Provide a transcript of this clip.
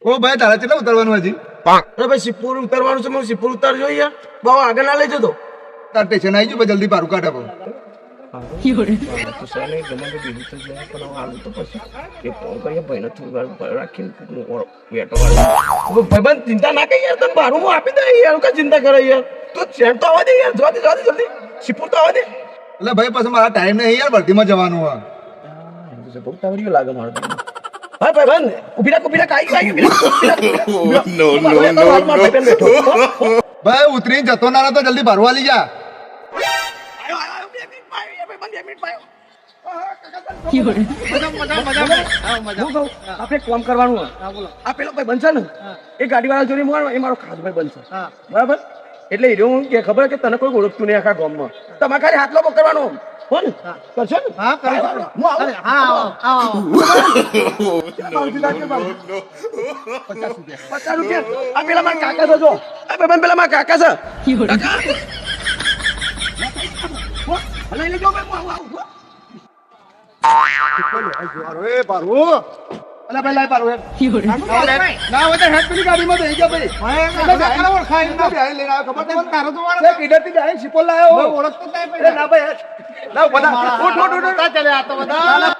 ઓ ભાઈ તારા કેટલા ઉતરવાનું હજી? અરે ભાઈ સિપ્પુર ઉતરવાનું છે, હું સિપ્પુર ઉતારજો યાર. બહુ આગળ ના લઈ જતો. તાર સ્ટેશન આવી ગયું ભાઈ, જલ્દી પારું કાઢ આપો. ભાઈબંધ ચિંતા ના કરી યાર, તને ભાડું હું આપી દે યાર. કઈ ચિંતા કરે યાર? તું સેન્ટ તો આવવા દે યાર. જલ્દી સિપ્પુર તો આવવા દે. એટલે ભાઈ પછી મારા ટાઈમ નહીં યાર, ભરતીમાં જવાનું હોય. બહુ તાવડીઓ લાગે મારે. હા ભાઈબંધ ઉભી રાખ કાઈ ભાઈ ઉતરીને જતો ના તો જલ્દી ભરવા લઈ જા. આપણે કામ કરવાનું આ પેલો ભાઈ બનશે ને એ ગાડી વાળા જોડે મોકલવાનો, એ મારો ખાસ ભાઈ બનશે. બરાબર? એટલે એ હું કે ખબર કે તને કોઈ ઓળખતું નહીં આખા ગામમાં. તમારે ખાલી હાથલો પકડવાનો હો ને? કરશો ને? હા પચાસ રૂપિયા. આ પેલા મારા કાકા છે, જો આ ભાઈ પેલા મારા કાકા છે. લઈ લેજો એ પારું અલા ભાઈ લાય પારું ના હોય તો હેડ પેલી ગાડીમાં બેસી જા ભાઈ. લઈને આવ્યો ખબર તમને? તારો તો વાળો કીધરથી ડાયરેક્ટ સિપોલ લાયો. ઓળખતો જ નહીં. ના ભાઈ ના બધા ઉઠ. ચાલે આ તો બધા